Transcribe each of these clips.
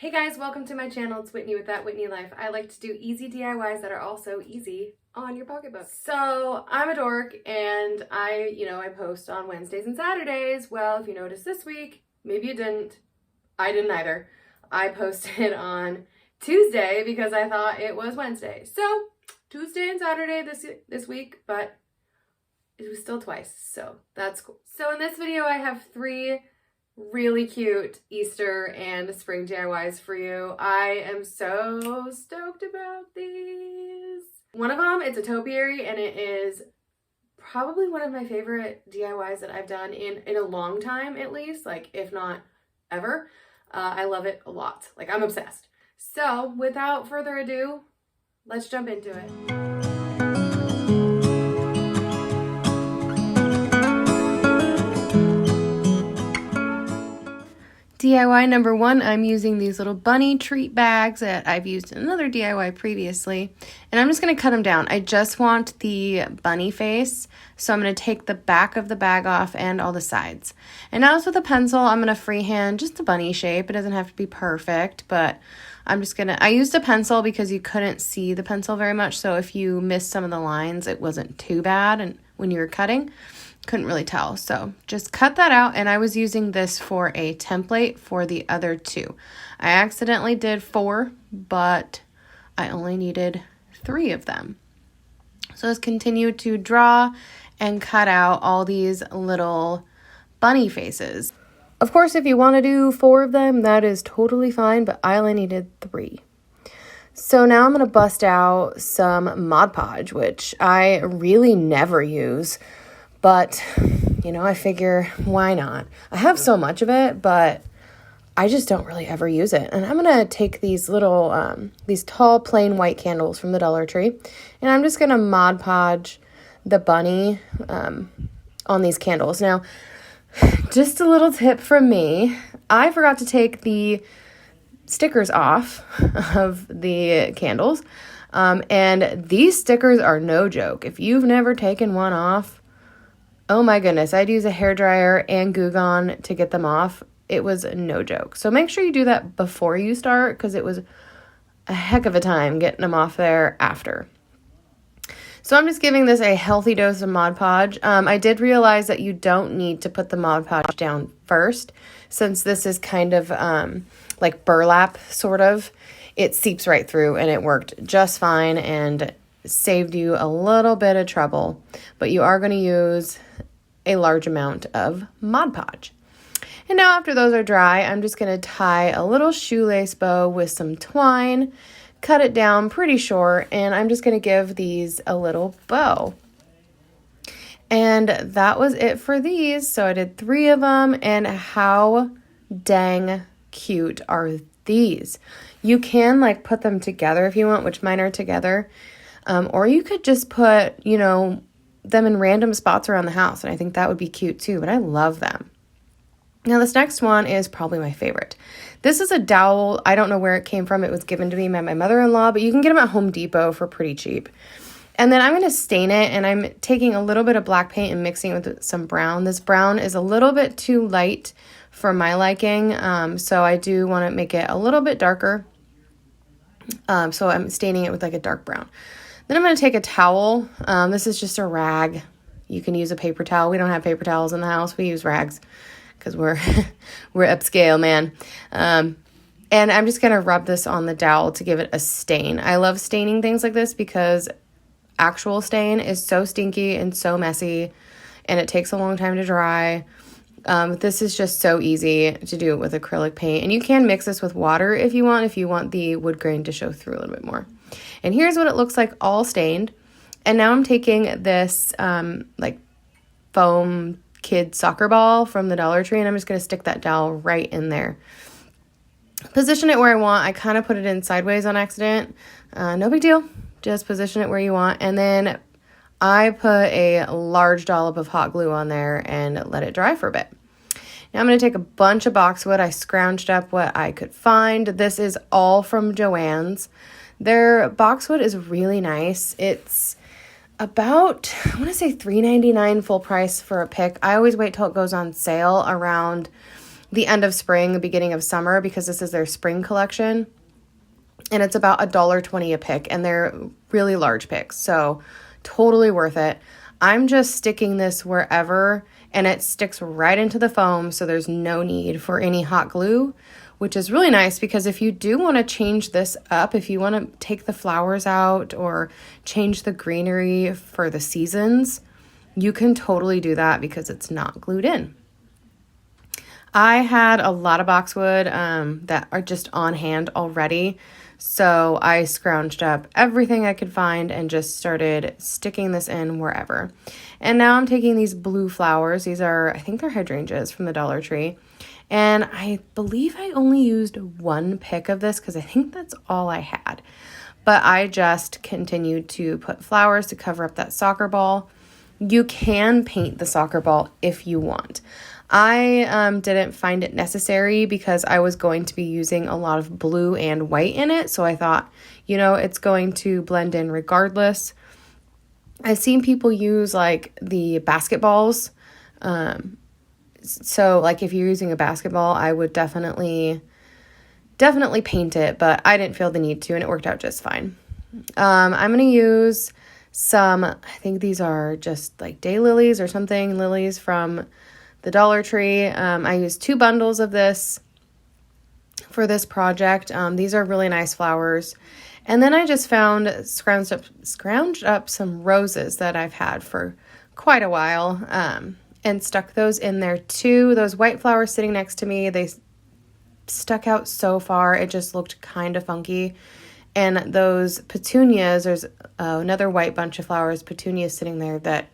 Hey guys, welcome to my channel. It's Whitney with That Whitney Life. I like to do easy DIYs that are also easy on your pocketbook. So I'm a dork and I post on Wednesdays and Saturdays. Well, if you noticed this week, maybe you didn't. I didn't either. I posted on Tuesday because I thought it was Wednesday. So Tuesday and Saturday this week, but it was still twice. So that's cool. So in this video, I have 3 really cute Easter and spring DIYs for you. I am so stoked about these. One of them, it's a topiary, and it is probably one of my favorite DIYs that I've done in a long time, at least, like if not ever. I love it a lot. Like, I'm obsessed. So without further ado, let's jump into it. DIY number 1, I'm using these little bunny treat bags that I've used in another DIY previously, and I'm just going to cut them down. I just want the bunny face, so I'm going to take the back of the bag off and all the sides. And now with a pencil, I'm going to freehand just a bunny shape. It doesn't have to be perfect, but I used a pencil because you couldn't see the pencil very much, so if you missed some of the lines, it wasn't too bad, and when you were cutting, couldn't really tell. So just cut that out, and I was using this for a template for the other 2. I accidentally did 4, but I only needed 3 of them. So let's continue to draw and cut out all these little bunny faces. Of course, if you want to do 4 of them, that is totally fine, but I only needed 3. So now I'm going to bust out some Mod Podge, which I really never use. But, I figure, why not? I have so much of it, but I just don't really ever use it. And I'm going to take these little, these tall, plain white candles from the Dollar Tree, and I'm just going to Mod Podge the bunny on these candles. Now, just a little tip from me. I forgot to take the stickers off of the candles, and these stickers are no joke. If you've never taken one off, oh my goodness, I'd use a hairdryer and Goo Gone to get them off. It was no joke. So make sure you do that before you start, because it was a heck of a time getting them off there after. So I'm just giving this a healthy dose of Mod Podge. I did realize that you don't need to put the Mod Podge down first, since this is kind of like burlap, sort of. It seeps right through, and it worked just fine and saved you a little bit of trouble, but you are going to use a large amount of Mod Podge. And now after those are dry, I'm just going to tie a little shoelace bow with some twine, cut it down pretty short, and I'm just going to give these a little bow. And that was it for these. So I did 3 of them, and how dang cute are these? You can put them together if you want, which mine are together. Or you could just put, them in random spots around the house, and I think that would be cute too, but I love them. Now, this next one is probably my favorite. This is a dowel. I don't know where it came from. It was given to me by my mother-in-law, but you can get them at Home Depot for pretty cheap. And then I'm going to stain it, and I'm taking a little bit of black paint and mixing it with some brown. This brown is a little bit too light for my liking, so I do want to make it a little bit darker. So I'm staining it with a dark brown. Then I'm going to take a towel. This is just a rag. You can use a paper towel. We don't have paper towels in the house. We use rags because we're upscale, man. And I'm just going to rub this on the dowel to give it a stain. I love staining things like this because actual stain is so stinky and so messy, and it takes a long time to dry. This is just so easy to do with acrylic paint. And you can mix this with water if you want the wood grain to show through a little bit more. And here's what it looks like all stained. And now I'm taking this foam kid soccer ball from the Dollar Tree, and I'm just going to stick that dowel right in there. Position it where I want. I kind of put it in sideways on accident. No big deal. Just position it where you want. And then I put a large dollop of hot glue on there and let it dry for a bit. Now I'm going to take a bunch of boxwood. I scrounged up what I could find. This is all from Joann's. Their boxwood is really nice. It's about, I want to say $3.99 full price for a pick. I always wait till it goes on sale around the end of spring, the beginning of summer, because this is their spring collection. And it's about $1.20 a pick, and they're really large picks, so totally worth it. I'm just sticking this wherever, and it sticks right into the foam, so there's no need for any hot glue, which is really nice because if you do want to change this up, if you want to take the flowers out or change the greenery for the seasons, you can totally do that because it's not glued in. I had a lot of boxwood that are just on hand already, so I scrounged up everything I could find and just started sticking this in wherever. And now I'm taking these blue flowers. These are, I think they're hydrangeas from the Dollar Tree. And I believe I only used one pick of this because I think that's all I had. But I just continued to put flowers to cover up that soccer ball. You can paint the soccer ball if you want. I didn't find it necessary because I was going to be using a lot of blue and white in it. So I thought, it's going to blend in regardless. I've seen people use like the basketballs. So like if you're using a basketball, I would definitely paint it, but I didn't feel the need to, and it worked out just fine. I'm going to use some, I think these are just like daylilies or something, lilies from the Dollar Tree. I used 2 bundles of this for this project. These are really nice flowers. And then I just found, scrounged up some roses that I've had for quite a while, and stuck those in there too. Those white flowers sitting next to me, they stuck out so far, it just looked kind of funky. And those petunias, there's another white bunch of flowers, petunias sitting there that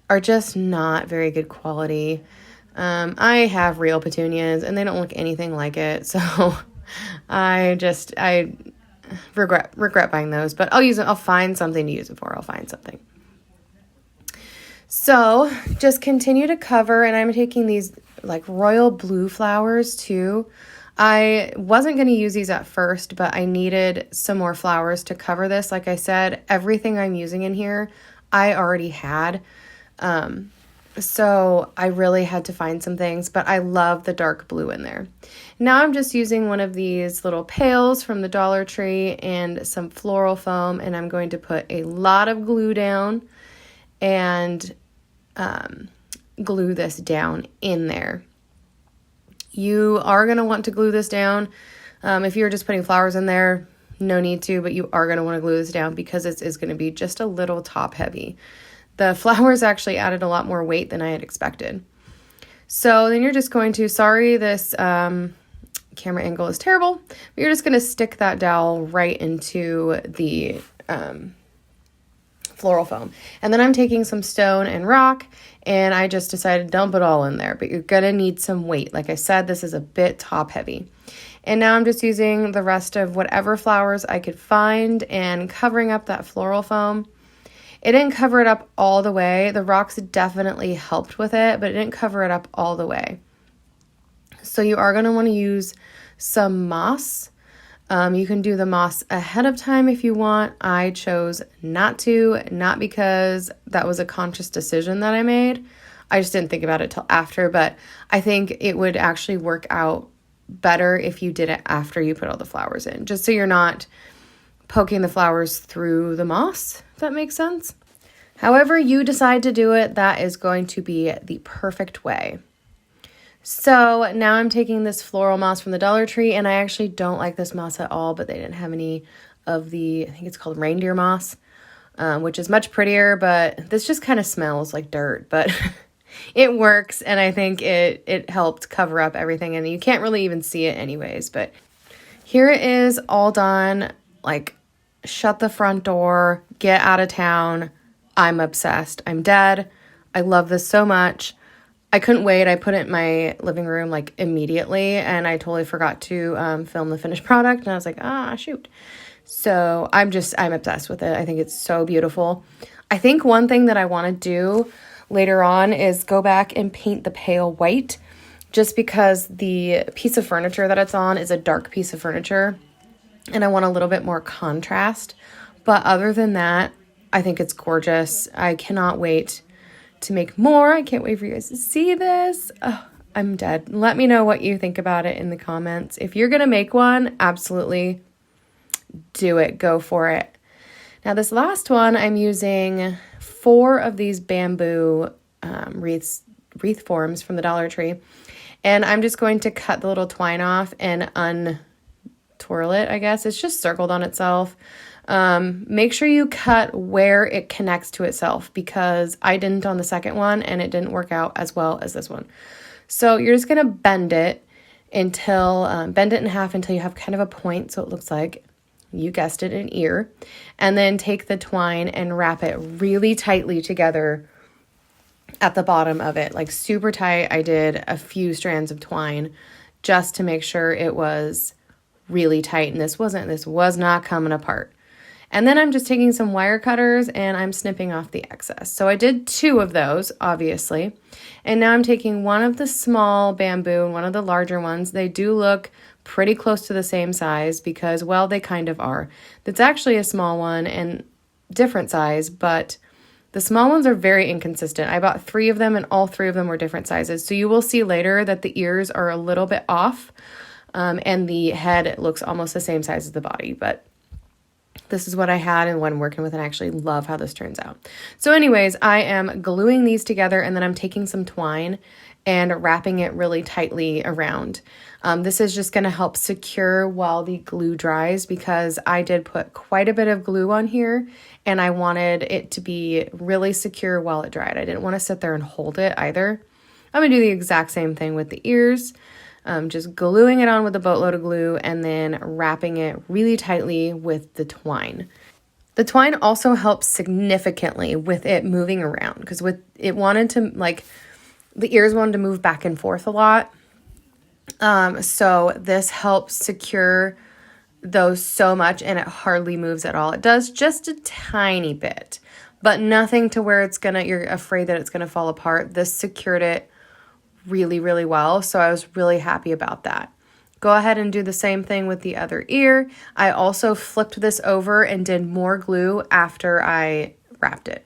are just not very good quality. I have real petunias and they don't look anything like it. So I regret buying those, but I'll use it. I'll find something to use it for. I'll find something. So just continue to cover, and I'm taking these like royal blue flowers too. I wasn't going to use these at first, but I needed some more flowers to cover this. Like I said, everything I'm using in here, I already had. So I really had to find some things, but I love the dark blue in there. Now I'm just using one of these little pails from the Dollar Tree and some floral foam, and I'm going to put a lot of glue down and glue this down in there. You are going to want to glue this down. If you're just putting flowers in there, no need to, but you are going to want to glue this down because it is going to be just a little top heavy. The flowers actually added a lot more weight than I had expected. So then you're just going to, sorry, this camera angle is terrible, but you're just going to stick that dowel right into the floral foam. And then I'm taking some stone and rock, and I just decided to dump it all in there, but you're going to need some weight. Like I said, this is a bit top heavy. And now I'm just using the rest of whatever flowers I could find and covering up that floral foam. It didn't cover it up all the way. The rocks definitely helped with it, but it didn't cover it up all the way. So you are going to want to use some moss. You can do the moss ahead of time if you want. I chose not to, not because that was a conscious decision that I made. I just didn't think about it till after, but I think it would actually work out better if you did it after you put all the flowers in, just so you're not poking the flowers through the moss, if that makes sense. However you decide to do it, that is going to be the perfect way. So now I'm taking this floral moss from the Dollar Tree, and I actually don't like this moss at all, but they didn't have any of the, I think it's called reindeer moss, which is much prettier, but this just kind of smells like dirt, but it works, and I think it helped cover up everything, and you can't really even see it anyways, but here it is all done. Like, shut the front door, get out of town. I'm obsessed. I'm dead. I love this so much. I couldn't wait. I put it in my living room like immediately, and I totally forgot to film the finished product, and I was like, shoot. So I'm obsessed with it. I think it's so beautiful. I think one thing that I want to do later on is go back and paint the pale white, just because the piece of furniture that it's on is a dark piece of furniture, and I want a little bit more contrast. But other than that, I think it's gorgeous. I cannot wait to make more. I can't wait for you guys to see this. Oh, I'm dead. Let me know what you think about it in the comments. If you're going to make one, absolutely do it. Go for it. Now this last one, I'm using 4 of these bamboo wreath forms from the Dollar Tree. And I'm just going to cut the little twine off and untwirl it, I guess. It's just circled on itself. Make sure you cut where it connects to itself, because I didn't on the second one and it didn't work out as well as this one. So you're just going to bend it bend it in half until you have kind of a point. So it looks like, you guessed it, an ear. And then take the twine and wrap it really tightly together at the bottom of it, like super tight. I did a few strands of twine just to make sure it was really tight, and this was not coming apart. And then I'm just taking some wire cutters and I'm snipping off the excess. So I did 2 of those, obviously. And now I'm taking one of the small bamboo and one of the larger ones. They do look pretty close to the same size because, well, they kind of are. That's actually a small one and different size, but the small ones are very inconsistent. I bought 3 of them and all 3 of them were different sizes. So you will see later that the ears are a little bit off, and the head looks almost the same size as the body, but this is what I had and what I'm working with, and I actually love how this turns out. So anyways, I am gluing these together, and then I'm taking some twine and wrapping it really tightly around. This is just going to help secure while the glue dries, because I did put quite a bit of glue on here and I wanted it to be really secure while it dried. I didn't want to sit there and hold it either. I'm going to do the exact same thing with the ears. Just gluing it on with a boatload of glue and then wrapping it really tightly with the twine. The twine also helps significantly with it moving around, because with it wanted to, like, the ears wanted to move back and forth a lot. So this helps secure those so much, and it hardly moves at all. It does just a tiny bit, but nothing to where you're afraid that it's gonna fall apart. This secured it really, really well. So I was really happy about that. Go ahead and do the same thing with the other ear. I also flipped this over and did more glue after I wrapped it.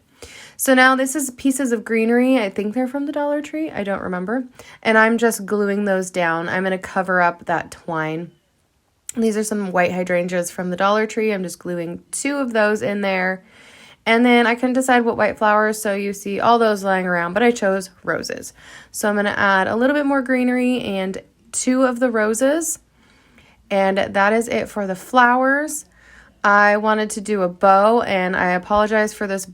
So now this is pieces of greenery. I think they're from the Dollar Tree. I don't remember. And I'm just gluing those down. I'm going to cover up that twine. These are some white hydrangeas from the Dollar Tree. I'm just gluing 2 of those in there. And then I couldn't decide what white flowers, so you see all those lying around, but I chose roses. So I'm going to add a little bit more greenery and 2 of the roses. And that is it for the flowers. I wanted to do a bow, and I apologize for this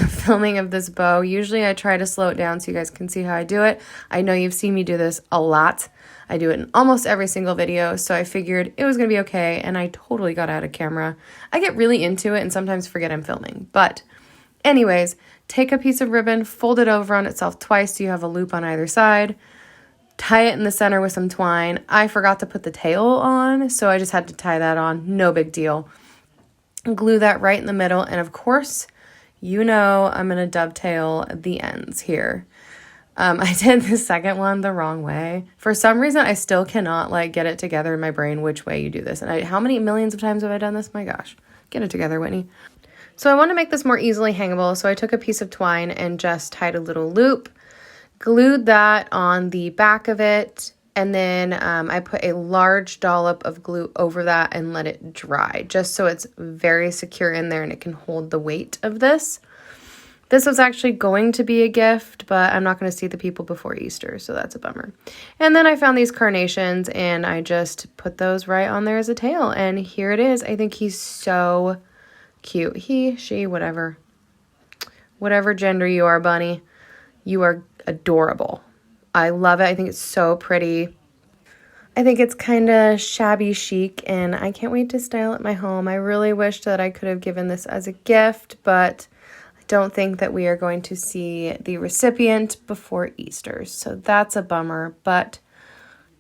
filming of this bow. Usually I try to slow it down so you guys can see how I do it. I know you've seen me do this a lot. I do it in almost every single video, so I figured it was going to be okay, and I totally got out of camera. I get really into it and sometimes forget I'm filming. But anyways, take a piece of ribbon, fold it over on itself twice so you have a loop on either side. Tie it in the center with some twine. I forgot to put the tail on, so I just had to tie that on. No big deal. Glue that right in the middle, and of course, you know I'm going to dovetail the ends here. I did the second one the wrong way. For some reason, I still cannot get it together in my brain which way you do this. And how many millions of times have I done this? My gosh. Get it together, Whitney. So I want to make this more easily hangable. So I took a piece of twine and just tied a little loop, glued that on the back of it. And then I put a large dollop of glue over that and let it dry, just so it's very secure in there and it can hold the weight of this. This was actually going to be a gift, but I'm not going to see the people before Easter, so that's a bummer. And then I found these carnations, and I just put those right on there as a tail, and here it is. I think he's so cute. He, she, whatever. Whatever gender you are, bunny, you are adorable. I love it. I think it's so pretty. I think it's kind of shabby chic, and I can't wait to style it at my home. I really wish that I could have given this as a gift, but don't think that we are going to see the recipient before Easter, so that's a bummer. But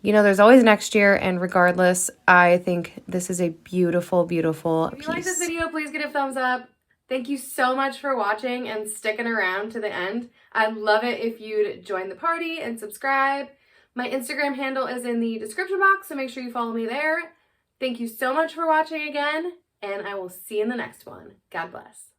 you know, there's always next year, and regardless, I think this is a beautiful, beautiful piece. If you like this video, please give it a thumbs up. Thank you so much for watching and sticking around to the end. I'd love it if you'd join the party and subscribe. My Instagram handle is in the description box, so make sure you follow me there. Thank you so much for watching again, and I will see you in the next one. God bless.